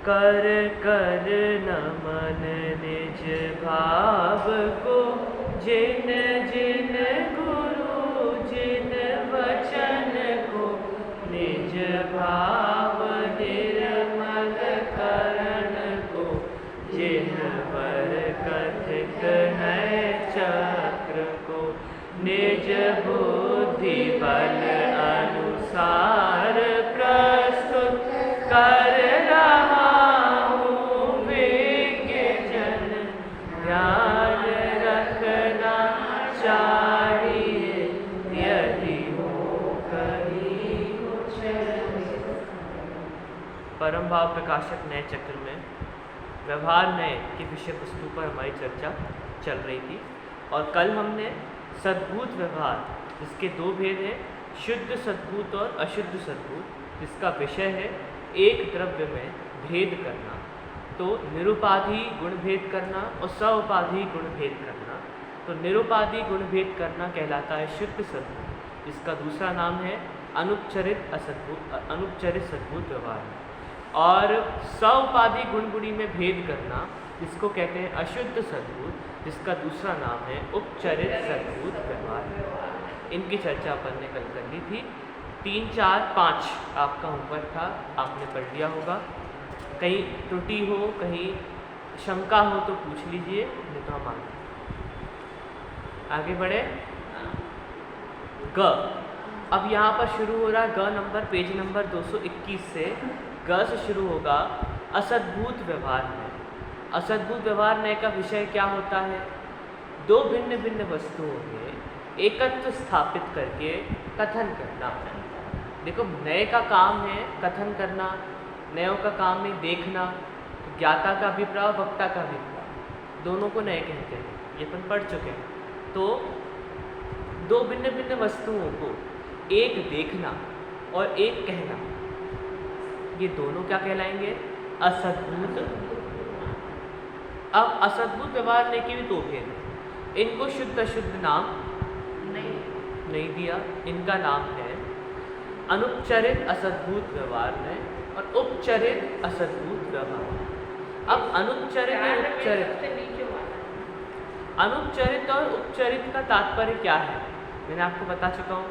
कर कर नमन निज भाव को, जिन जिन गुरु जिन वचन को, निज भाव निर्मल करण को, जिन पर कथित है चक्र को, निज बुद्धि बल अनुसार प्रस्तुत कर रहा हूँ विज्ञ जन, ध्यान रखना चाहिए यदि हो कहीं कुछ। परम भाव प्रकाशक नए चक्र में व्यवहार नए के विषय वस्तु पर हमारी चर्चा चल रही थी, और कल हमने सद्भूत व्यवहार, जिसके दो भेद हैं, शुद्ध सद्भूत और अशुद्ध सद्भूत, जिसका विषय है एक द्रव्य में भेद करना, तो निरुपाधि गुण भेद करना और सउपाधि गुण भेद करना। तो निरुपाधि गुण भेद करना कहलाता है शुद्ध सद्भूत, जिसका दूसरा नाम है अनुपचरित असद्भूत, अनुपचरित सद्भूत व्यवहार। और सउपाधि गुणगुणी में भेद करना, जिसको कहते हैं अशुद्ध सद्भूत, जिसका दूसरा नाम है उपचरित सद्भूत व्यवहार। इनकी चर्चा अपन ने कल कर ली थी। 3, 4, 5 आपका होमवर्क था, आपने पढ़ लिया होगा। कहीं त्रुटि हो, कहीं शंका हो तो पूछ लीजिए, नहीं तो हम आगे बढ़े। ग, अब यहाँ पर शुरू हो रहा है ग नंबर, पेज नंबर 221 से ग से शुरू होगा असद्भूत व्यवहार में। असद्भूत व्यवहार नए का विषय क्या होता है? दो भिन्न भिन्न वस्तुओं में एकत्व स्थापित करके कथन करना। देखो, नए का काम है कथन करना, नयों का काम है देखना। तो ज्ञाता का अभिप्राय, वक्ता का अभिप्राय, दोनों को नए कहते हैं, ये अपन पढ़ चुके हैं। तो दो भिन्न भिन्न वस्तुओं को एक देखना और एक कहना, ये दोनों क्या कहलाएंगे? असद्भूत। अब असद्भुत व्यवहार ने के भी दो भेद हैं। इनको शुद्ध अशुद्ध नाम नहीं दिया। इनका नाम है अनुपचरित असद्भुत व्यवहार में और उपचरित असद्भुत व्यवहार। अब अनुपचरित और उपचरित, अनुपचरित और उपचरित का तात्पर्य क्या है, मैंने आपको बता चुका हूँ।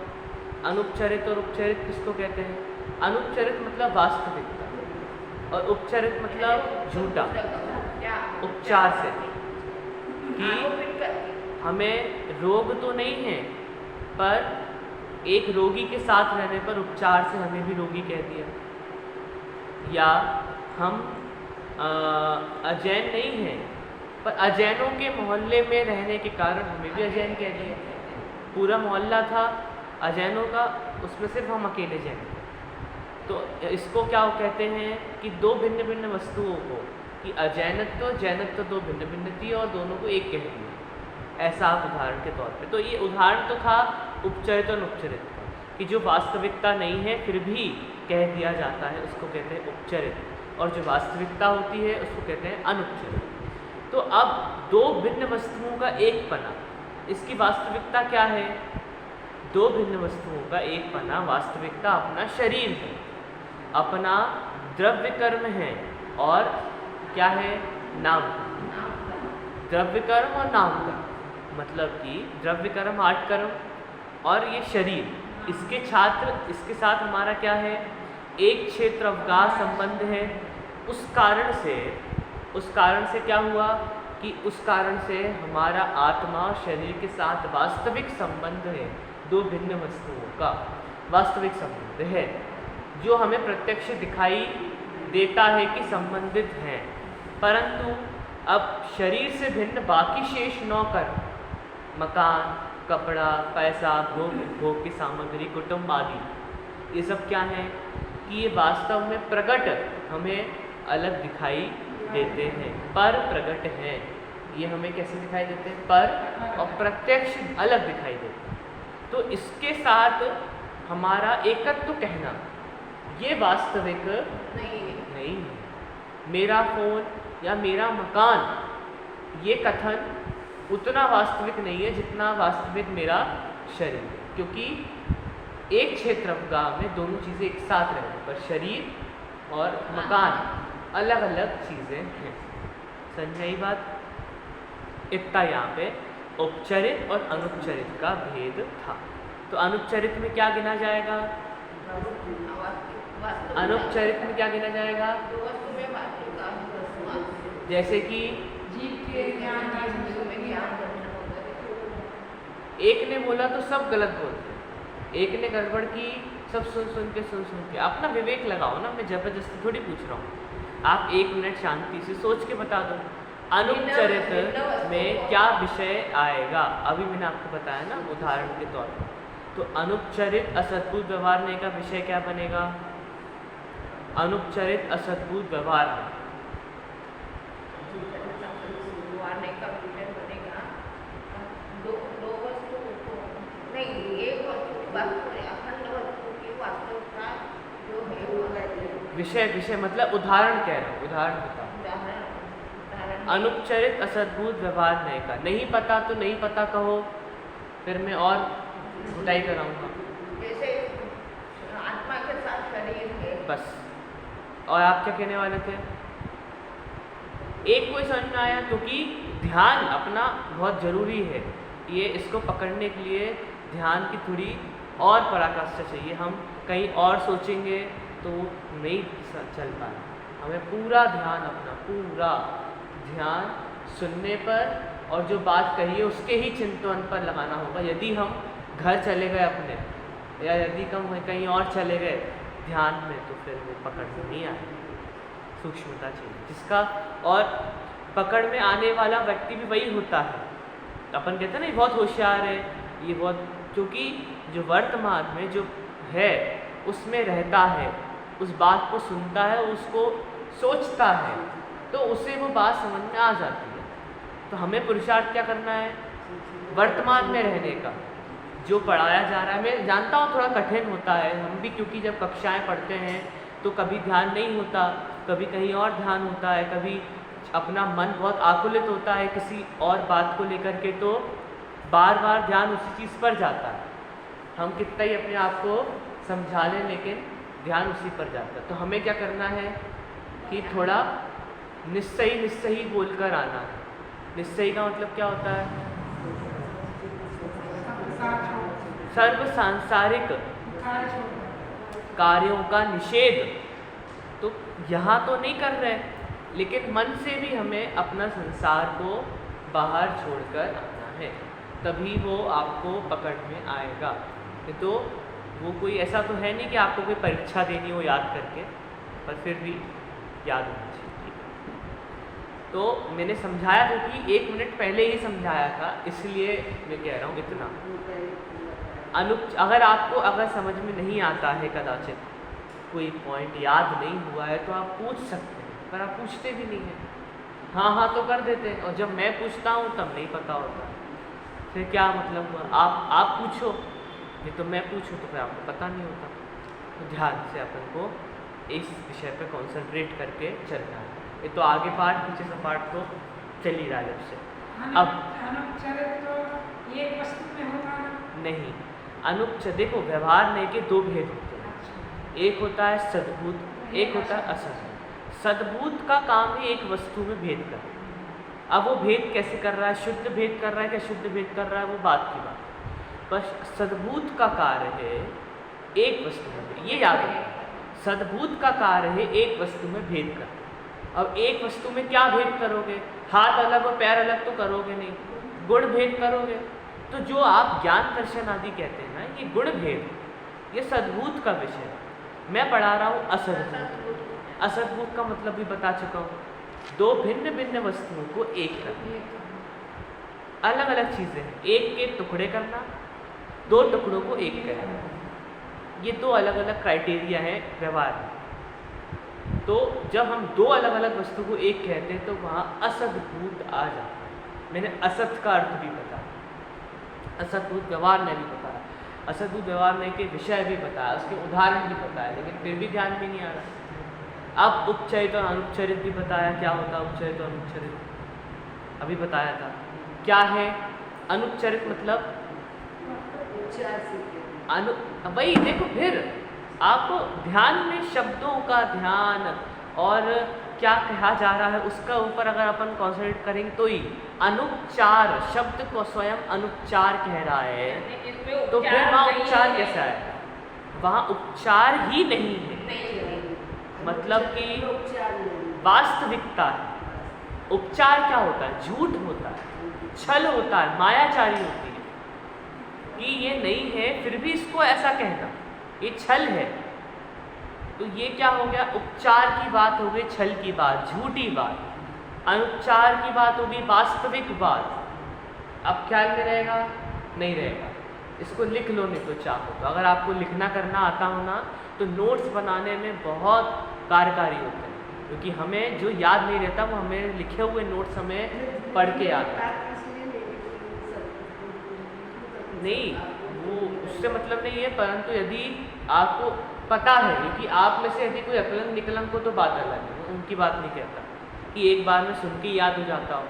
अनुपचरित और उपचरित किसको कहते हैं? अनुपचरित मतलब वास्तविकता और उपचरित मतलब झूठा, उपचार से, कि हमें रोग तो नहीं है पर एक रोगी के साथ रहने पर उपचार से हमें भी रोगी कह दिया, या हम अजैन नहीं हैं पर अजैनों के मोहल्ले में रहने के कारण हमें भी अजैन कह दिया। पूरा मोहल्ला था अजैनों का, उसमें सिर्फ हम अकेले जैन थे। तो इसको क्या कहते हैं कि दो भिन्न भिन्न वस्तुओं को, कि अजैनत्व जैनत्व दो भिन्न भिन्न थी और दोनों को एक कह दिया, ऐसा आप उदाहरण के तौर पे। तो ये उदाहरण तो था उपचरित और अनुपचरित का, कि जो वास्तविकता नहीं है फिर भी कह दिया जाता है, उसको कहते हैं उपचरित, और जो वास्तविकता होती है उसको कहते हैं अनुपचरित। तो अब दो भिन्न वस्तुओं का एक पना, इसकी वास्तविकता क्या है? दो भिन्न वस्तुओं का एक पना, वास्तविकता अपना शरीर है, अपना द्रव्य कर्म है, और क्या है? नाम। द्रव्य कर्म और नाम कर्म, मतलब कि द्रव्य कर्म 8 कर्म और ये शरीर, इसके छात्र, इसके साथ हमारा क्या है? एक क्षेत्र अवगाह संबंध है। उस कारण से क्या हुआ कि उस कारण से हमारा आत्मा और शरीर के साथ वास्तविक संबंध है। दो भिन्न वस्तुओं का वास्तविक संबंध है, जो हमें प्रत्यक्ष दिखाई देता है कि संबंधित हैं। परंतु अब शरीर से भिन्न बाकी शेष 9 कर्म, मकान, कपड़ा, पैसा, भोग की सामग्री, कुटुंब आदि, ये सब क्या हैं कि ये वास्तव में प्रकट हमें अलग दिखाई देते हैं, पर प्रकट हैं। ये हमें कैसे दिखाई देते हैं? पर, और प्रत्यक्ष अलग दिखाई देते हैं। तो इसके साथ हमारा एकत्व कहना, ये वास्तविक नहीं है। मेरा फोन या मेरा मकान, ये कथन उतना वास्तविक नहीं है जितना वास्तविक मेरा शरीर, क्योंकि एक क्षेत्र अवगाह में दोनों चीज़ें एक साथ रहने पर शरीर और मकान अलग अलग चीज़ें हैं। समझ आई बात? इतना यहाँ पे उपचरित और अनुपचरित का भेद था। तो अनुपचरित में क्या गिना जाएगा? अनुपचरित में क्या गिना जाएगा? जैसे कि एक ने बोला तो सब गलत बोलते, एक ने गड़बड़ की सब सुन के। अपना विवेक लगाओ ना, मैं जबरदस्ती थोड़ी पूछ रहा हूँ। आप 1 मिनट शांति से सोच के बता दो अनुपचरित में क्या विषय आएगा। अभी मैंने आपको बताया ना उदाहरण के तौर पर। तो अनुपचरित असद्भुत व्यवहार नहीं का विषय क्या बनेगा? अनुपचरित असद्भुत व्यवहार विषय मतलब उदाहरण कह रहा हूँ, उदाहरण बताओ। अनुपचरित असद्भुत व्यवहार नहीं का, नहीं पता तो नहीं पता कहो, फिर मैं और बुराई कराऊंगा। जैसे आत्मा के साथ शरीर है बस। और आप क्या कहने वाले थे? एक कोई समझ में आया? क्योंकि ध्यान अपना बहुत ज़रूरी है। ये इसको पकड़ने के लिए ध्यान की थोड़ी और पराकाष्ठा चाहिए। हम कहीं और सोचेंगे तो नहीं चल पाए। हमें पूरा ध्यान, अपना पूरा ध्यान सुनने पर और जो बात कही है उसके ही चिंतन पर लगाना होगा। यदि हम घर चले गए अपने, या यदि हम कहीं और चले गए ध्यान में, तो फिर वो पकड़ में नहीं आएगी। सूक्ष्मता चाहिए जिसका, और पकड़ में आने वाला व्यक्ति भी वही होता है। अपन कहते हैं ना ये बहुत होशियार है, ये बहुत, क्योंकि जो वर्तमान में जो है उसमें रहता है, उस बात को सुनता है, उसको सोचता है, तो उसे वो बात समझ में आ जाती है। तो हमें पुरुषार्थ क्या करना है? वर्तमान में रहने का। जो पढ़ाया जा रहा है, मैं जानता हूँ थोड़ा कठिन होता है, हम भी, क्योंकि जब कक्षाएं पढ़ते हैं तो कभी ध्यान नहीं होता, कभी कहीं और ध्यान होता है, कभी अपना मन बहुत आकुलित होता है किसी और बात को लेकर के, तो बार बार ध्यान उसी चीज़ पर जाता है। हम कितना ही अपने आप को समझा लें, लेकिन ध्यान उसी पर जाता है। तो हमें क्या करना है कि थोड़ा निस्सही बोलकर आना है। निस्सही का मतलब क्या होता है? सर्व सांसारिक कार्यों का निषेध। तो यहाँ तो नहीं कर रहे, लेकिन मन से भी हमें अपना संसार को बाहर छोड़कर आना है, तभी वो आपको पकड़ में आएगा। तो वो कोई ऐसा तो है नहीं कि आपको कोई परीक्षा देनी हो याद करके, पर फिर भी याद होना चाहिए। तो मैंने समझाया था कि 1 मिनट पहले ही समझाया था, इसलिए मैं कह रहा हूँ इतना। अगर आपको समझ में नहीं आता है, कदाचित कोई पॉइंट याद नहीं हुआ है, तो आप पूछ सकते हैं, पर आप पूछते भी नहीं हैं। हाँ तो कर देते हैं, और जब मैं पूछता हूँ तब नहीं पता होता, फिर क्या मतलब हुआ? आप पूछो, नहीं तो मैं पूछूं तो फिर आपको पता नहीं होता। तो ध्यान से अपन को इस विषय पर कॉन्सेंट्रेट करके चलना है। ये तो आगे पार्ट, पीछे से पार्ट तो चल ही रहा है जब से। अब अनुपचरित तो एक वस्तु में होगा नहीं, अनुपचरित देखो, व्यवहार नहीं के 2 भेद होते हैं। एक होता है सद्भूत, एक होता है असद्भूत। सद्भूत का काम है एक वस्तु में भेद करना। अब वो भेद कैसे कर रहा है? शुद्ध भेद कर रहा है क्या शुद्ध भेद कर रहा है, वो बात की बात। बस सद्भूत का कार्य है एक वस्तु में, ये याद रखो, सद्भूत का कार्य है एक वस्तु में भेद करना। अब एक वस्तु में क्या भेद करोगे? हाथ अलग और पैर अलग तो करोगे नहीं, गुण भेद करोगे। तो जो आप ज्ञान दर्शन आदि कहते हैं ना, ये गुण भेद, ये सद्भूत का विषय है। मैं पढ़ा रहा हूँ असद्भूत। असद्भूत का मतलब भी बता चुका हूँ, 2 भिन्न भिन्न वस्तुओं को एक करना। अलग अलग चीज़ें हैं, एक के टुकड़े करना, 2 टुकड़ों को एक करना, ये 2 अलग अलग क्राइटेरिया हैं व्यवहार में। तो जब हम 2 अलग अलग वस्तु को एक कहते हैं तो वहाँ असद्भूत आ जाता है। मैंने असत का अर्थ भी बताया, असद्भूत व्यवहार में भी बताया, असद्भूत व्यवहार में के विषय भी बताया, उसके उदाहरण भी बताया, लेकिन फिर भी ध्यान में नहीं आ रहा। अब उपचरित और अनुपचरित भी बताया, क्या होता है उपचरित और अनुपचरित अभी बताया था। क्या है अनुपचरित मतलब? वही देखो, फिर आपको ध्यान में शब्दों का ध्यान और क्या कहा जा रहा है उसका ऊपर अगर अपन कॉन्सेंट्रेट करेंगे तो ही अनुपचार शब्द को स्वयं अनुपचार कह रहा है, इसमें तो फिर वहाँ नहीं उपचार है। कैसा है? वहाँ उपचार ही नहीं है, नहीं है। मतलब कि वास्तविकता है। उपचार क्या होता है? झूठ होता है, छल होता है, मायाचारी होती है कि ये नहीं है फिर भी इसको ऐसा कहना, ये छल है। तो ये क्या हो गया? उपचार की बात हो गई, छल की बात, झूठी बात। अनुपचार की बात होगी, वास्तविक बात। अब ख्याल में रहेगा? नहीं रहेगा। इसको लिख लो नहीं तो चाहो तो। अगर आपको लिखना करना आता हो ना तो नोट्स बनाने में बहुत कार्यकारी होते हैं, क्योंकि हमें जो याद नहीं रहता वो हमें लिखे हुए नोट्स हमें पढ़ के आता है। नहीं, वो उससे मतलब नहीं है, परंतु यदि आपको पता है कि आप में से यदि कोई अकलन निकलन को तो बात अलग है, उनकी बात नहीं कहता कि एक बार में सुन के याद हो जाता हो,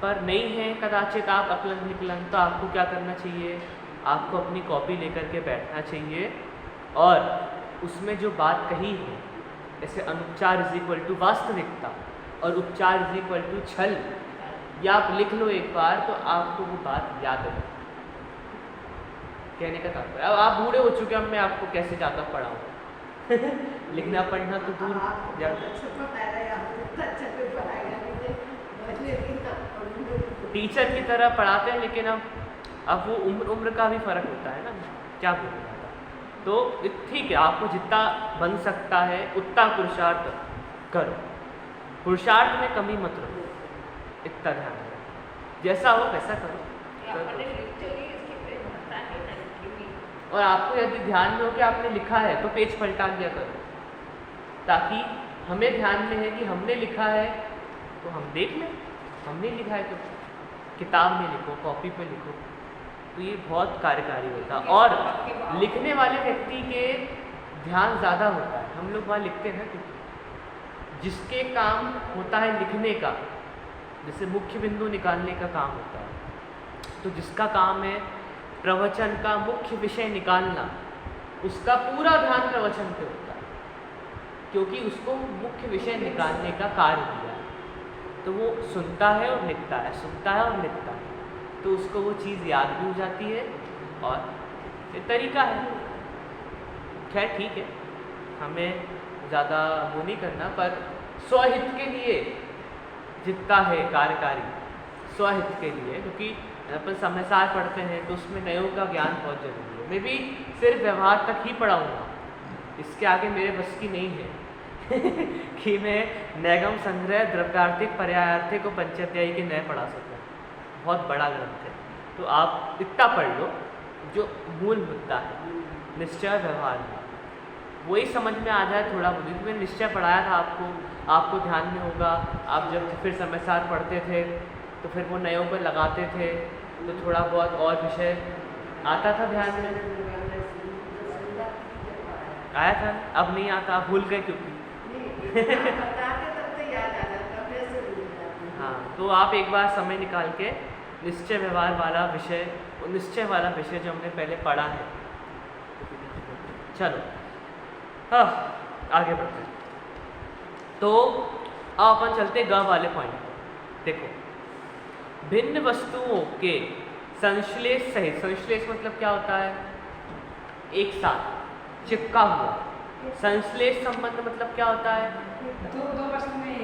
पर नहीं है कदाचित आप अकलन निकलन, तो आपको क्या करना चाहिए? आपको अपनी कॉपी लेकर के बैठना चाहिए और उसमें जो बात कही है, जैसे अनुपचार इज इक्वल टू वास्तविकता और उपचार इज इक्वल टू छल, या आप लिख लो एक बार तो आपको वो बात याद है। कहने का तात्पर्य, अब आप बूढ़े हो चुके, अब मैं आपको कैसे ज़्यादा पढ़ाऊँ लिखना पढ़ना तो दूर टीचर की तरह पढ़ाते हैं, लेकिन अब वो उम्र का भी फर्क होता है ना, क्या बोलना था। तो ठीक है, आपको जितना बन सकता है उतना पुरुषार्थ करो, पुरुषार्थ में कमी मत रखो, इतना ध्यान रखो, जैसा हो वैसा करो। और आपको यदि ध्यान में हो कि आपने लिखा है तो पेज पलटा दिया करो, ताकि हमें ध्यान में है कि हमने लिखा है तो हम देख लें, हमने लिखा है तो किताब में लिखो, कॉपी पे लिखो, तो ये बहुत कार्यकारी होता है। और लिखने वाले व्यक्ति के ध्यान ज़्यादा होता है। हम लोग वहाँ लिखते हैं क्योंकि जिसके काम होता है लिखने का, जैसे मुख्य बिंदु निकालने का काम होता है, तो जिसका काम है प्रवचन का मुख्य विषय निकालना, उसका पूरा ध्यान प्रवचन पे होता है, क्योंकि उसको मुख्य विषय निकालने का कार्य दिया है। तो वो सुनता है और लिखता है, सुनता है और लिखता है, तो उसको वो चीज़ याद भी हो जाती है और ये तरीका है। खैर ठीक है, हमें ज़्यादा वो नहीं करना, पर स्वहित के लिए जितना है कार्यकारी, स्वहित के लिए, क्योंकि अपन समय सार पढ़ते हैं तो उसमें नयों का ज्ञान बहुत जरूरी है। मैं भी सिर्फ व्यवहार तक ही पढ़ाऊँगा, इसके आगे मेरे बस की नहीं है कि मैं नैगम संग्रह द्रव्यार्थिक पर्यायार्थिक और पंचाध्यायी के नए पढ़ा सकूँ, बहुत बड़ा ग्रंथ है। तो आप इतना पढ़ लो जो मूल मुद्दा है निश्चय व्यवहार में, वही समझ में आ जाए थोड़ा बहुत। क्योंकि मैंने निश्चय पढ़ाया था आपको ध्यान में होगा, आप जब फिर समय सार पढ़ते थे तो फिर वो नयों पर लगाते थे तो थोड़ा बहुत और विषय आता था ध्यान में, आया था। अब नहीं आता, आप भूल गए क्योंकि हाँ, तो आप एक बार समय निकाल के निश्चय व्यवहार वाला विषय, निश्चय वाला विषय जो हमने पहले पढ़ा है, चलो हाँ आगे बढ़ते हैं। तो अब अपन चलते ग वाले पॉइंट पर। देखो, भिन्न वस्तुओं के संश्लेष सहित, संश्लेष मतलब क्या होता है? एक साथ चिपका हुआ। संश्लेष संबंध मतलब क्या होता है? दो वस्तु में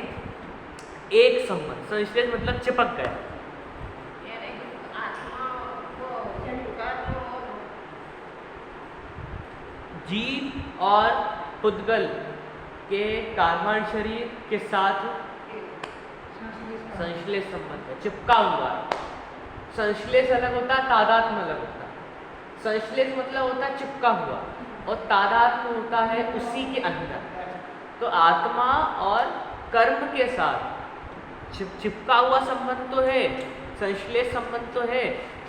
एक संबंध। संश्लेष मतलब चिपक गया। जीव और पुद्गल के कार्बन शरीर के साथ संश्लेष संबंध है, चिपका हुआ है। संश्लेष अलग होता है, तादात्म्य अलग होता है। संश्लेष मतलब होता है चिपका हुआ और तादात्म्य होता है उसी के अंदर। तो आत्मा और कर्म के साथ चिपका हुआ संबंध तो है, संश्लेष संबंध तो है,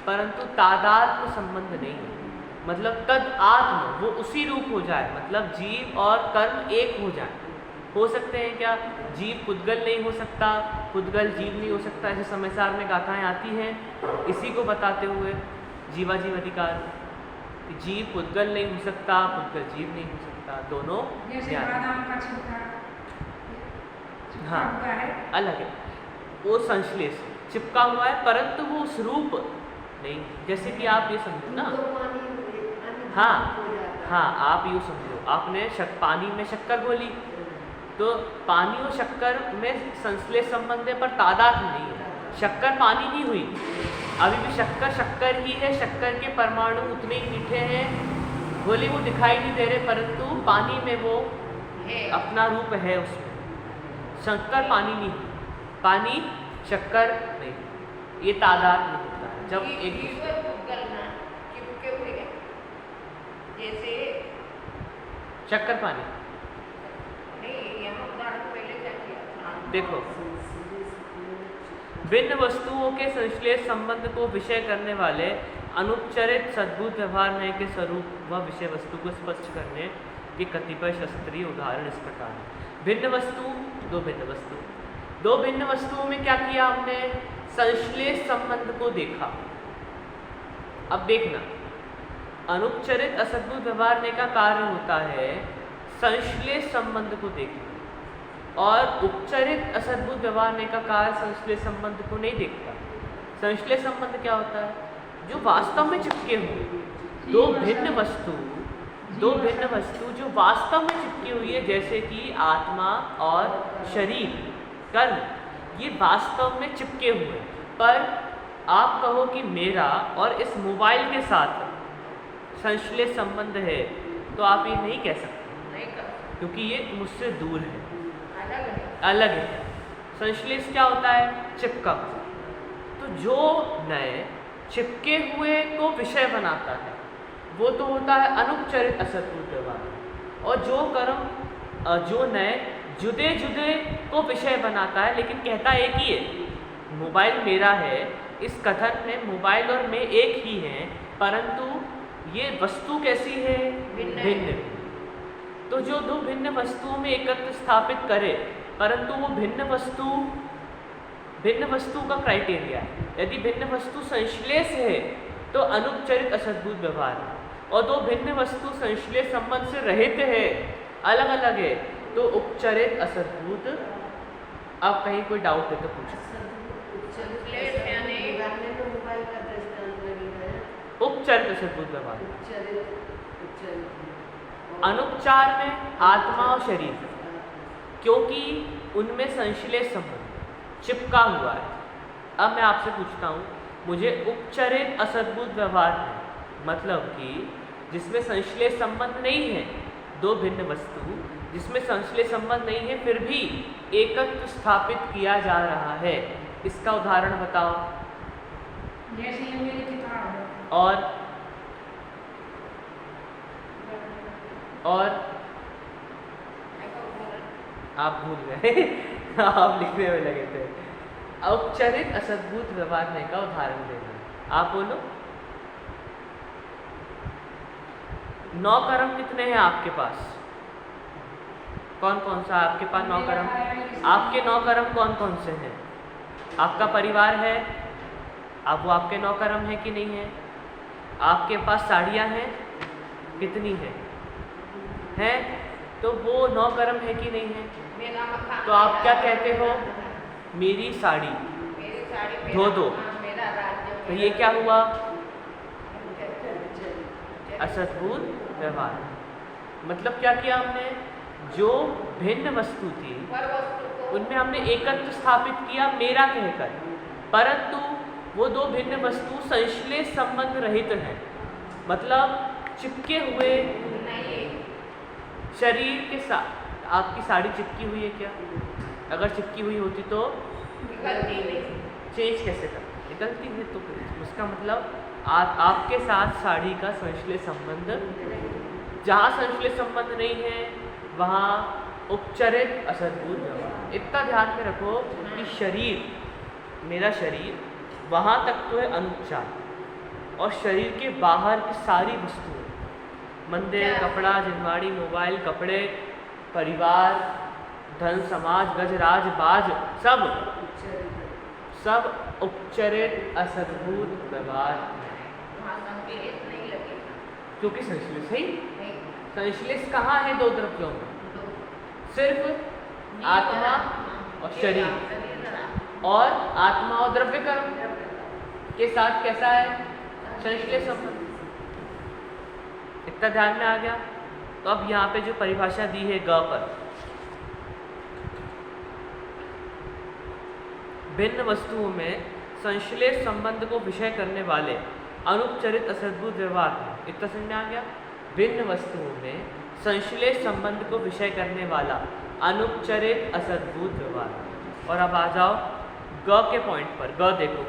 परंतु तादात्म्य संबंध नहीं है। मतलब तद आत्म, वो उसी रूप हो जाए, मतलब जीव और कर्म एक हो जाए। हो सकते हैं क्या? जीव पुद्गल नहीं हो सकता, पुद्गल जीव नहीं हो सकता, ऐसे समय सार में गाथाएं आती हैं इसी को बताते हुए, जीवाजीव अधिकार। जीव पुद्गल नहीं हो सकता, पुद्गल जीव नहीं हो सकता, दोनों जैसे बादाम का छिलका, हाँ चिपका है। अलग है, वो संश्लेष चिपका हुआ है, परंतु वो उस रूप नहीं। जैसे कि आप ये समझो ना, हाँ हाँ, आप यूँ समझो, आपने पानी में शक्कर घोली, तो पानी और शक्कर में संश्लेष संबंध है, पर तादाद नहीं है। शक्कर पानी नहीं हुई, अभी भी शक्कर शक्कर ही है, शक्कर के परमाणु उतने ही मीठे हैं, भले वो दिखाई नहीं दे रहे, परंतु पानी में वो अपना रूप है। उसमें शक्कर पानी नहीं हुई, पानी शक्कर नहीं, ये तादाद नहीं होता है जब एक चिपके हुए हैं। जैसे शक्कर पानी। नहीं, यहाँ उदाहरण पहले क्या किया? देखो, भिन्न वस्तुओं के संश्लेष संबंध को विषय करने वाले अनुपचरित सद्भुत व्यवहार न्याय के स्वरूप व विषय वस्तु को स्पष्ट करने के कतिपय शास्त्रीय उदाहरण इस प्रकार हैं। भिन्न वस्तु, दो भिन्न वस्तुओं में क्या किया हमने? संश्लेष संबंध को देखा। अब देखना, अनुपचरित असद्भुत व्यवहार न्याय का कार्य होता है संश्लेष संबंध को देखना, और उपचरित असद्भुत व्यवहार न्याय का कार्य संश्लेष संबंध को नहीं देखता। संश्लेष संबंध क्या होता है? जो वास्तव में चिपके हुए दो भिन्न वस्तु जो वास्तव में चिपकी हुई है, जैसे कि आत्मा और शरीर, कर्म, ये वास्तव में चिपके हुए हैं। पर आप कहो कि मेरा और इस मोबाइल के साथ संश्लेष संबंध है, तो आप ये नहीं कह सकते, नहीं कर, क्योंकि ये मुझसे दूर है, अलग है। संश्लेष क्या होता है? चिपका। तो जो नए चिपके हुए को विषय बनाता है, वो तो होता है अनुपचरित असद्भुत व्यवहार, और जो नए जुदे जुदे को विषय बनाता है, लेकिन कहता एक ही है, मोबाइल मेरा है। इस कथन में मोबाइल और मैं एक ही हैं, परंतु ये वस्तु कैसी है? भिन्न। तो जो दो भिन्न वस्तुओं में एकत्व स्थापित करे, परंतु वो भिन्न वस्तु का क्राइटेरिया है। यदि भिन्न वस्तु संश्लेष है तो अनुपचरित असद्भुत व्यवहार है, और दो भिन्न वस्तु संश्लेष संबंध से रहित है, अलग अलग है, तो उपचरित असद्भुत। अब कहीं कोई डाउट है तो पूछो। उपचरित असद्भुत व्यवहार, अनुपचार में आत्मा और शरीर, क्योंकि उनमें संश्लेष संबंध चिपका हुआ है। अब मैं आपसे पूछता हूँ, मुझे उपचरित असद्भुत व्यवहार है, मतलब कि जिसमें संश्लेष संबंध नहीं है, दो भिन्न वस्तु जिसमें संश्लेष संबंध नहीं है, फिर भी एकत्व स्थापित किया जा रहा है, इसका उदाहरण बताओ। जैसे ये मेरी किताब है, और आप भूल गए आप लिखने में लगे थे। औपचारिक असद्भुत व्यवहार न्याय का उदाहरण देना। आप बोलो। 9 कर्म कितने हैं आपके पास? कौन कौन सा आपके पास 9 कर्म? आपके 9 कर्म कौन कौन से हैं? आपका परिवार है, अब वो आपके 9 कर्म है कि नहीं है? आपके पास साड़ियाँ हैं, कितनी हैं? हैं, तो वो 9 कर्म है कि नहीं है? तो आप क्या कहते हो? मेरी साड़ी, धो दो। तो ये क्या हुआ? असद्भुत व्यवहार। मतलब क्या किया हमने? जो भिन्न वस्तु थी उनमें हमने एकत्व स्थापित किया मेरा कहकर, परंतु वो दो भिन्न वस्तु संश्लेष संबंध रहित हैं, मतलब चिपके हुए शरीर के साथ। आपकी साड़ी चिपकी हुई है क्या? अगर चिपकी हुई होती तो चेंज कैसे करते? निकलती है, तो उसका मतलब आपके साथ साड़ी का संश्लेष संबंध, जहाँ संश्लेष संबंध नहीं है वहाँ उपचरित असद्भुत व्यवहार। इतना ध्यान में रखो कि शरीर, मेरा शरीर, वहाँ तक तो है अनुपचार, और शरीर के बाहर की सारी वस्तुएं, मंदिर, कपड़ा, जिनवाड़ी, मोबाइल, कपड़े, परिवार, धन, समाज, गजराज, बाज, सब उपचरित असद्भुत व्यवहार, क्योंकि संश्लेष है। संश्लेष कहाँ है? 2 द्रव्यों में, सिर्फ आत्मा और शरीर और आत्मा और द्रव्य कर्म के साथ कैसा है संश्लेष संबंध। इतना ध्यान में आ गया। तो अब यहाँ पे जो परिभाषा दी है ग पर, भिन्न वस्तुओं में संश्लेष संबंध को विषय करने वाले अनुपचरित असद्भुत व्यवहार है। इतना समझ में आ गया। भिन्न वस्तुओं में संश्लेष संबंध को विषय करने वाला अनुपचरित असद्भुत व्यवहार। और अब आ जाओ ग के पॉइंट पर। ग देखो,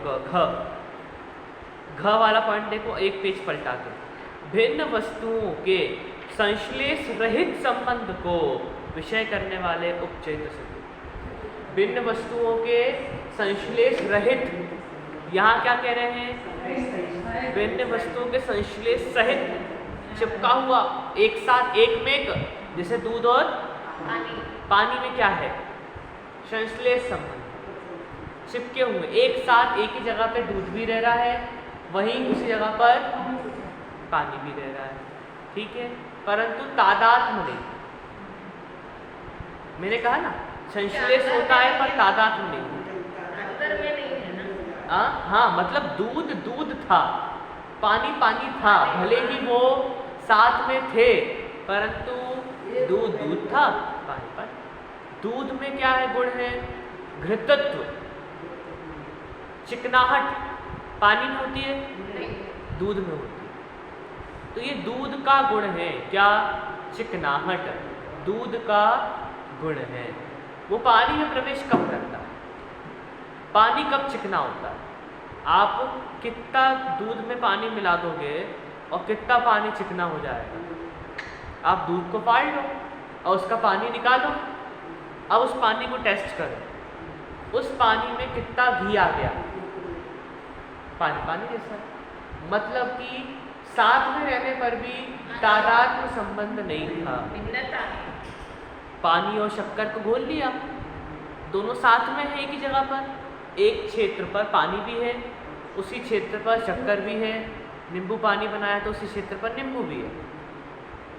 घ वाला पॉइंट देखो, एक पेज पलटा के। भिन्न वस्तुओं के संश्लेष रहित संबंध को विषय करने वाले उपचरित असद्भुत। भिन्न वस्तुओं के संश्लेष रहित, यहाँ क्या कह रहे हैं? भिन्न वस्तुओं के संश्लेष सहित, चिपका हुआ, एक साथ, एक में एक, जैसे दूध और पानी में क्या है? संश्लेष संबंध, चिपके हुए एक साथ, एक ही जगह पे दूध भी रह रहा है, वहीं उसी जगह पर पानी भी रह रहा है, ठीक है, परंतु तादात्म्य नहीं। मैंने कहा ना संश्लेष होता है पर तादात्म्य नहीं। अंदर में नहीं है ना। हाँ, मतलब दूध दूध था, पानी पानी था, भले ही वो साथ में थे, परंतु दूध दूध था, पानी पानी। दूध में क्या है गुण है? घृतत्व, चिकनाहट। पानी में होती है? दूध में होती है। तो ये दूध का गुण है, क्या? चिकनाहट दूध का गुण है। वो पानी में प्रवेश कब करता है? पानी कब चिकना होता है? आप कितना दूध में पानी मिला दोगे और कितना पानी चिकना हो जाएगा। आप दूध को फाड़ लो और उसका पानी निकालो, अब उस पानी को टेस्ट करो, उस पानी में कितना घी आ गया, पानी पानी जैसा। मतलब कि साथ में रहने पर भी तादात्म्य संबंध नहीं था। भिन्नता है। पानी और शक्कर को घोल लिया, दोनों साथ में है एक ही जगह पर, एक क्षेत्र पर पानी भी है, उसी क्षेत्र पर शक्कर भी है। नींबू पानी बनाया तो उसी क्षेत्र पर नींबू भी है,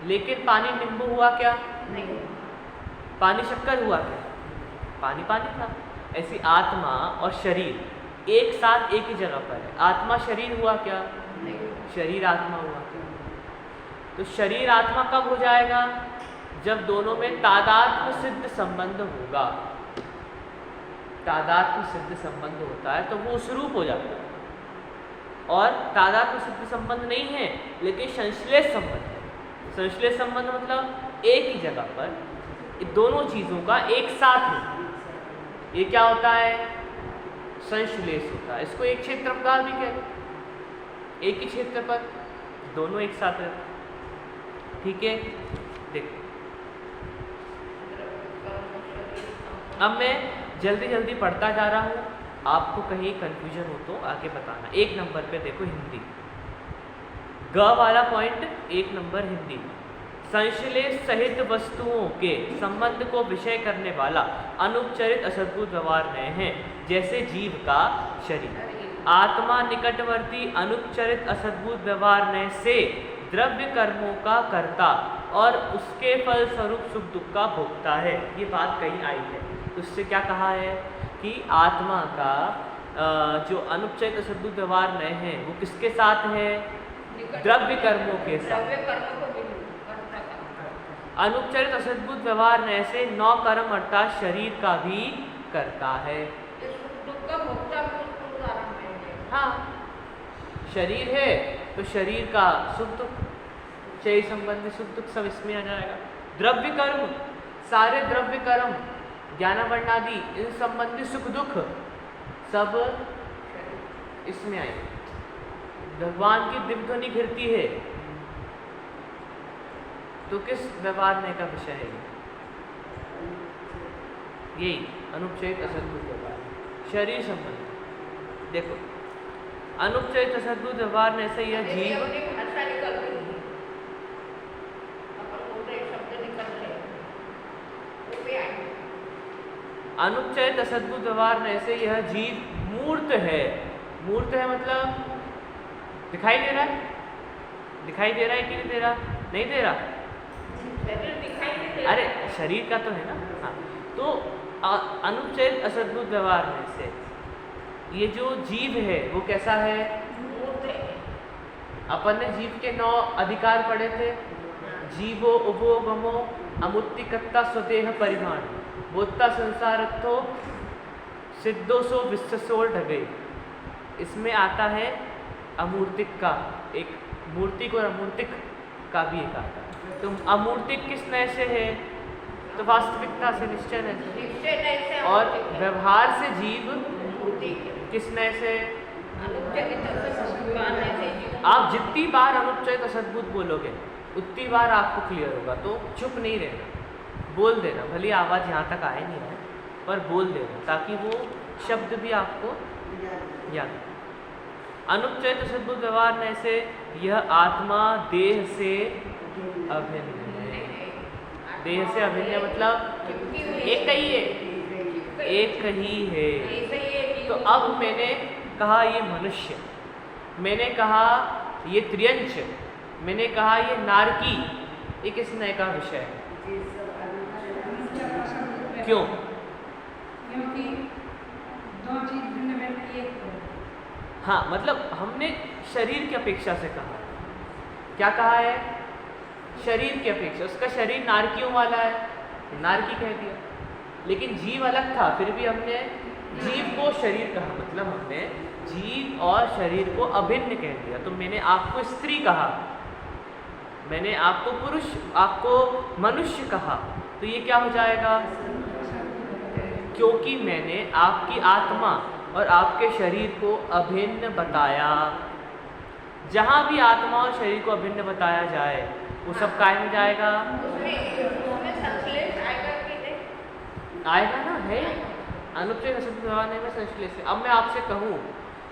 लेकिन पानी नींबू हुआ क्या? नहीं। पानी शक्कर हुआ क्या? पानी पानी था। ऐसी आत्मा और शरीर एक साथ एक ही जगह पर है। आत्मा शरीर हुआ क्या? नहीं। शरीर आत्मा हुआ क्या? तो शरीर आत्मा कब हो जाएगा? जब दोनों में तादात्म्य सिद्ध संबंध होगा। तादात्म्य सिद्ध संबंध होता है तो वो उस रूप हो जाता है। और तादात्म्य सिद्ध संबंध नहीं है, लेकिन संश्लेष संबंध है। संश्लेष संबंध मतलब एक ही जगह पर दोनों चीज़ों का एक साथ होना, ये क्या होता है? संश्लेष होता है। इसको एक क्षेत्र पदार्थ भी कहते हैं। एक ही क्षेत्र पर दोनों एक साथ रहते हैं, ठीक है। देखो अब मैं जल्दी जल्दी पढ़ता जा रहा हूँ, आपको कहीं कंफ्यूजन हो तो आगे बताना। एक नंबर पे देखो हिंदी, ग वाला पॉइंट, एक नंबर हिंदी। संश्लेष सहित वस्तुओं के संबंध को विषय करने वाला अनुपचरित असद्भुत व्यवहार नए हैं, जैसे जीव का शरीर। आत्मा निकटवर्ती अनुपचरित असद्भुत व्यवहार नए से द्रव्य कर्मों का कर्ता और उसके फल स्वरूप सुख दुख का भोगता है। ये बात कहीं आई है, तो उससे क्या कहा है कि आत्मा का जो अनुपचरित असद्भुत व्यवहार नए हैं वो किसके साथ है? द्रव्य कर्मों के साथ। द्रव्य कर्मों को भी करता है। अनुपचरित असद्भुत व्यवहार नए से नौ कर्म अर्थात शरीर का भी करता है। ये सुख दुख का भोक्ता बिल्कुल उदाहरण है। हाँ, शरीर है तो शरीर का सुख दुख, शरीर संबंधी सुख दुख सब इसमें आ जाएगा। द्रव्य कर्म, सारे द्रव्य कर्म, ज्ञानावर्णादि, इन संबंधी सुख दुख सब इसमें आएंगे। भगवान की दिव्य ध्वनि घिरती है तो किस व्यवहार में का विषय है? यही अनुपचरित असद्भुत व्यवहार, शरीर संबंधी। देखो अनुपचरित असद्भुत व्यवहार में से यह जीव अपनी भाषा निकल रही है, अपन बोल रहे शब्द निकल रहे हैं, वो भी आएंगे। अनुपचरित असद्भुत व्यवहार में से यह जीव मूर्त है। मूर्त है मतलब दिखाई दे रहा है? दिखाई दे रहा है कि नहीं दे रहा? नहीं दे रहा। शरीर दिखाई नहीं दे। अरे शरीर का तो है ना। हाँ, तो अनुपचरित असद्भुत व्यवहार में से ये जो जीव है वो कैसा है? अपन ने जीव के 9 अधिकार पढ़े थे। जीवो उभो गमो अमुत्तिकत्ता स्वदेह परिमाण बोधता संसारत्थो सिद्धोसो विश्वसोर ढगे। इसमें आता है अमूर्तिक का एक, मूर्तिक और अमूर्तिक का भी एक आता है। तो अमूर्तिक किस नए से है? तो वास्तविकता से, निश्चय से। और व्यवहार से जीव किस नए से? आप जितनी बार अनुपचरित असद्भुत बोलोगे उतनी बार आपको क्लियर होगा। तो चुप नहीं रहना, बोल देना, भले आवाज़ यहाँ तक आए नहीं है पर बोल देना, ताकि वो शब्द भी आपको याद। अनुपचरित असद्भुत व्यवहार में से यह आत्मा देह से अभिन्न है। देह से अभिन्न मतलब एक ही है, एक ही है। तो अब मैंने कहा ये मनुष्य, मैंने कहा ये त्रियंच, मैंने कहा ये नारकी, ये किस नए का विषय है? क्यों? क्योंकि दो चीज भिन्न भिन्न एक हो। हाँ, मतलब हमने शरीर की अपेक्षा से कहा। क्या कहा है? शरीर की अपेक्षा। उसका शरीर नारकियों वाला है, नारकी कह दिया। लेकिन जीव अलग था, फिर भी हमने जीव को शरीर कहा, मतलब हमने जीव और शरीर को अभिन्न कह दिया। तो मैंने आपको स्त्री कहा, मैंने आपको पुरुष, आपको मनुष्य कहा, तो ये क्या हो जाएगा? क्योंकि मैंने आपकी आत्मा और आपके शरीर को अभिन्न बताया। जहाँ भी आत्मा और शरीर को अभिन्न बताया जाए वो सब काय में जाएगा? आएगा ना, है अनुपचरित असद्भुत व्यवहार में संश्लेष है। अब मैं आपसे कहूँ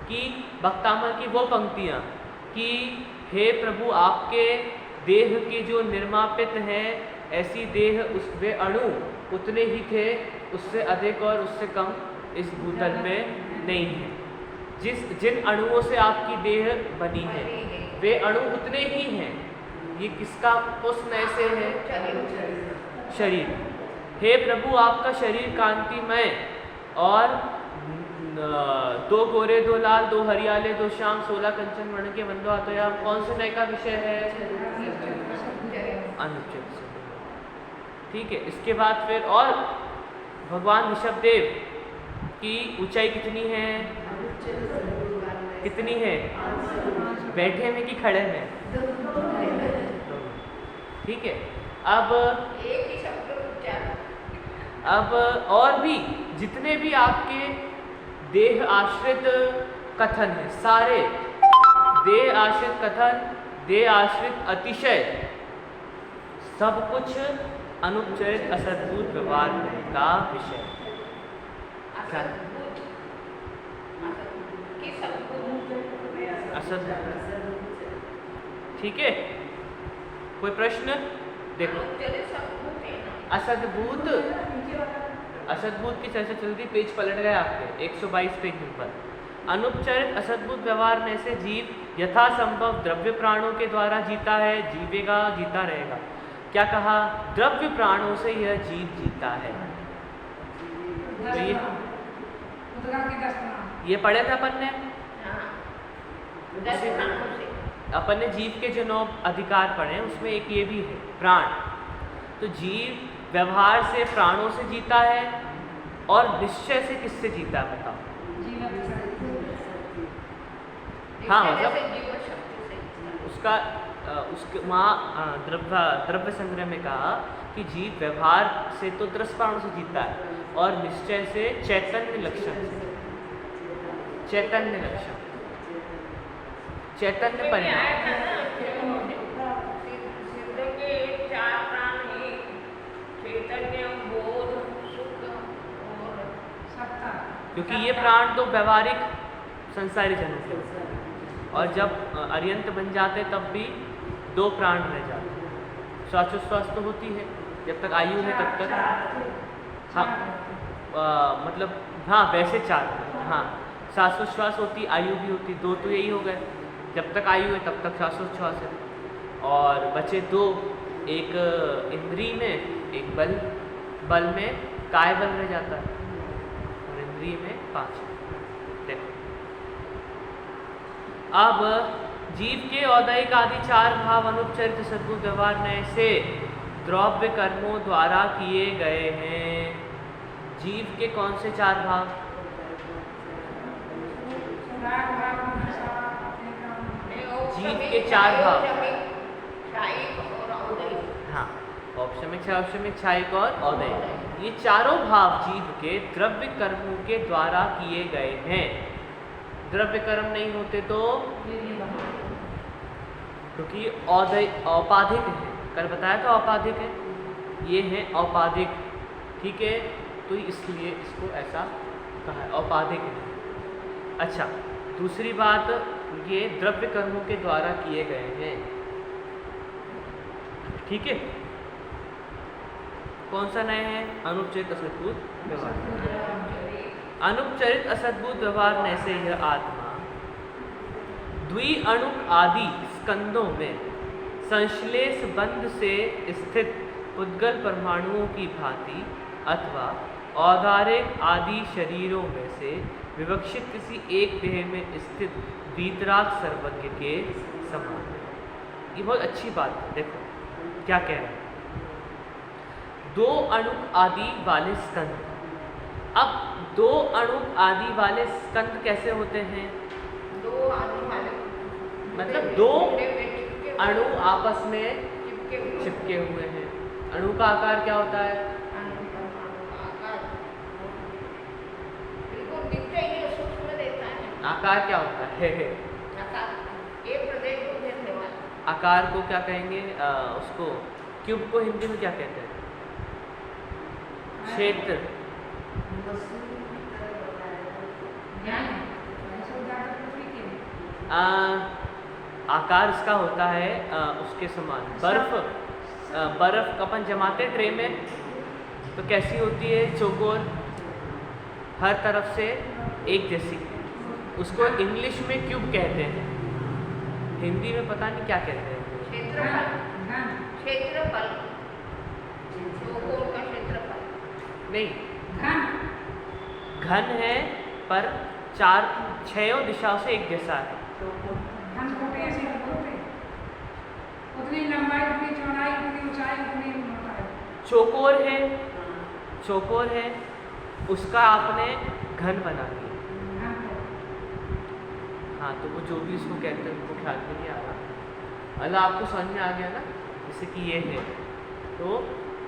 कि भक्तामल की वो पंक्तियाँ कि हे प्रभु आपके देह के जो निर्मापित हैं ऐसी देह उस वे अणु उतने ही थे, उससे अधिक और उससे कम इस भूतल में नहीं है। जिन अणुओं से आपकी देह बनी है वे अणु उतने ही हैं। ये किसका उस नए से है? शरीर। हे प्रभु आपका शरीर कांतिमय और 2 गोरे 2 लाल 2 हरियाले 2 श्याम 16 कंचन वर्ण के बंधु आते हैं। कौन से नए का विषय है? अनुपचरित। ठीक है। इसके बाद फिर और भगवान ऋषभदेव की ऊंचाई कितनी है? कितनी है? बैठे में कि खड़े में? ठीक है। अब और भी जितने भी आपके देह आश्रित कथन है, सारे देह आश्रित कथन, देह आश्रित अतिशय, सब कुछ अनुपचरित असद्भुत व्यवहार का विषय। असद्भुत। ठीक है, कोई प्रश्न? देखो असद्भुत, असद्भुत की चर्चा चलती, पेज पलट गए आपके 122 पेज पर। अनुपचरित असद्भुत व्यवहार में से जीव यथासंभव द्रव्य प्राणों के द्वारा जीता है, जीवेगा, जीता रहेगा। क्या कहा? द्रव्य प्राणों से यह जीव जीता है। ये पढ़े थे अपन ने, अपन ने जीव के जो 9 अधिकार पढ़े हैं उसमें एक ये भी है प्राण। तो जीव व्यवहार से प्राणों से जीता है और निश्चय से किससे जीता है बताओ? हाँ, मतलब उसका उसके वहाँ द्रव्य संग्रह में कहा कि जीव व्यवहार से तो 10 प्राणों से जीता है और निश्चय से चैतन्य लक्षण से, चैतन्य लक्षण, चैतन्य परिणाम। क्योंकि ये प्राण तो व्यवहारिक संसारी जनों के होते हैं और जब अर्यंत बन जाते तब भी 2 प्राण रह जाते हैं। श्वासोच्छ्वास तो होती है जब तक आयु है तब तक। हाँ, मतलब हाँ वैसे 4, हाँ श्वासोच्छ्वास होती, आयु भी होती, 2 तो यही हो गए। जब तक आयु है तब तक श्वासोच्छ्वास है और बचे 2, एक इंद्री में, एक बल में काय बल रह जाता है और इंद्रिय में 5। देखो अब जीव के औदैहिक आदि 4 भाव अनुपचरित सद्बुद्ध व्यवहार नय से द्रव्य कर्मों द्वारा किए गए हैं। जीव के कौन से 4 भाव? जीव के 4 भाव। हाँ, औपशमिक क्षायिक और औदैहिक, ये चारों भाव जीव के द्रव्य कर्मों के द्वारा किए गए हैं। द्रव्य कर्म नहीं होते तो क्योंकि औपाधिक है, कल बताया था औपाधिक है, ये है औपाधिक, ठीक है, तो इसलिए इसको ऐसा कहा है, औपाधिक है। अच्छा, दूसरी बात, ये द्रव्य कर्मों के द्वारा किए गए हैं, ठीक है। कौन सा नय है? अनुपचरित असद्बुद्ध व्यवहार। अनुपचरित असद्बुद्ध व्यवहार नय से यह आत्मा द्वि अणुक आदि स्कंदों में संश्लेष बंध से स्थित पुद्गल परमाणुओं की भांति अथवा औदारिक आदि शरीरों में से विवक्षित किसी एक देह में स्थित वीतराग सर्वज्ञ के समान है। ये बहुत अच्छी बात है। देखो क्या कह रहे हैं, 2 अणुक आदि वाले स्कंद। अब 2 अणुक आदि वाले स्कंद कैसे होते हैं? 2 अणु वाले मतलब 2 अणु आपस में चिपके हुए हैं। अणु का आकार क्या होता है? आकार क्या होता है? आकार को क्या कहेंगे? उसको क्यूब को हिंदी में क्या कहते हैं? क्षेत्र। आकार इसका होता है उसके समान। बर्फ अपन जमाते ट्रे में तो कैसी होती है? चौकोर, हर तरफ से एक जैसी। उसको इंग्लिश में क्यूब कहते हैं, हिंदी में पता नहीं क्या कहते हैं। क्षेत्रफल, चौकोर का क्षेत्रफल नहीं, घन है पर 4-6 दिशाओं से एक जैसा है। उतनी लंबाई, उतनी चौड़ाई, उतनी ऊंचाई, उतनी मोटाई। चौकोर है, उसका आपने घन बना दिया। हाँ, तो वो जो भी इसको कहते हैं उनको ख्याल में नहीं आ रहा। अगर आपको समझ में आ गया ना, जैसे कि ये है तो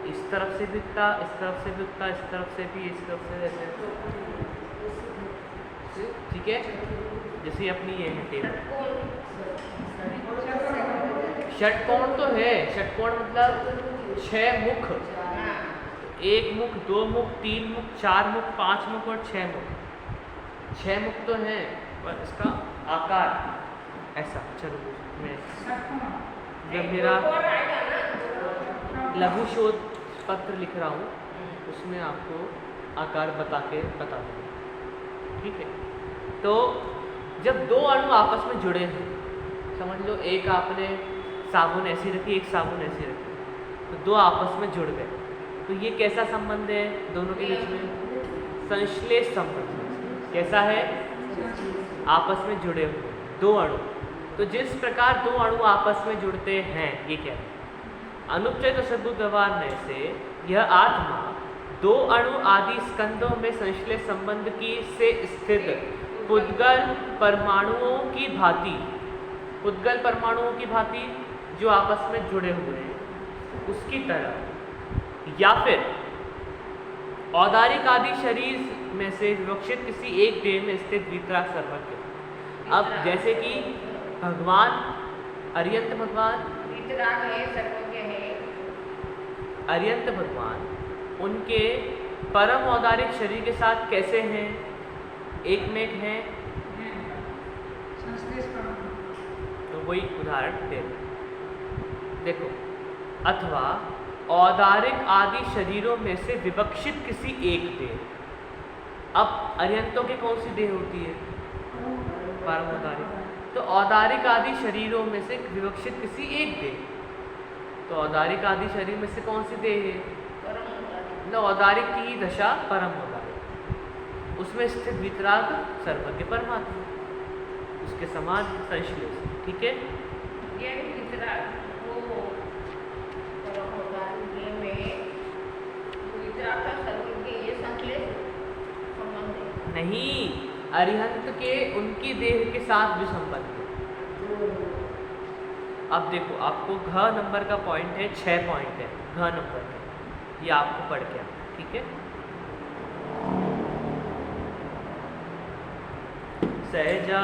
इस तरफ से भी उठता, इस तरफ से भी उठता, इस तरफ से भी, इस तरफ से ऐसे, ठीक है। जैसे अपनी ये है टेबल, षटकोण तो है। षटकोण मतलब 6 मुख, 1 मुख, 2 मुख, 3 मुख, 4 मुख, 5 मुख और 6 मुख। 6 मुख तो हैं पर इसका आकार ऐसा। चलो मैं जब मेरा लघु शोध पत्र लिख रहा हूँ उसमें आपको आकार बता दूँगा, ठीक है। तो जब 2 अणु आपस में जुड़े हैं, समझ लो एक आपने साबुन ऐसी रखी, एक साबुन ऐसी रखी, तो 2 आपस में जुड़ गए, तो ये कैसा संबंध है दोनों के बीच में? संश्लेष संबंध। कैसा है? आपस में जुड़े हुए 2 अणु। तो जिस प्रकार 2 अणु आपस में जुड़ते हैं, ये क्या है? अनुपचरित असद्बुद्ध व्यवहार नय से यह आत्मा 2 अणु आदि स्कंदों में संश्लेष संबंध की से स्थित पुद्गल परमाणुओं की भांति, पुद्गल परमाणुओं की भांति जो आपस में जुड़े हुए हैं उसकी तरह, या फिर औदारिक आदि शरीर में से विवक्षित किसी एक देह में स्थित वीतराग सर्वज्ञ। अब जैसे कि भगवान, अरियंत भगवान, वीतराग है, सर्वज्ञ है, अरियंत भगवान उनके परम औदारिक शरीर के साथ कैसे हैं? एक में एक हैं। तो वही उदाहरण दे रहे। देखो, अथवा औदारिक आदि शरीरों में से विवक्षित किसी एक देह। अब अरियंतों की कौन सी देह होती है? परम औदारिक। तो औदारिक आदि शरीरों में से विवक्षित किसी एक देह। तो औदारिक आदि शरीर में से कौन सी देह है? न औदारिक की ही दशा परम औदारिक, उसमें स्थित वितराग सर्वज्ञ परमात्मा, उसके समान संश्लेष। ठीक है, ये वितराग वो परम औदारिक में वितराग का सर्वज्ञ ये संश्लेष संबंध है। नहीं, अरिहंत के उनकी देह के साथ भी संबंध है। अब देखो, आपको घ नंबर का पॉइंट है, 6 पॉइंट है घ नंबर का, ये आपको पढ़ के आना, ठीक है। सहजा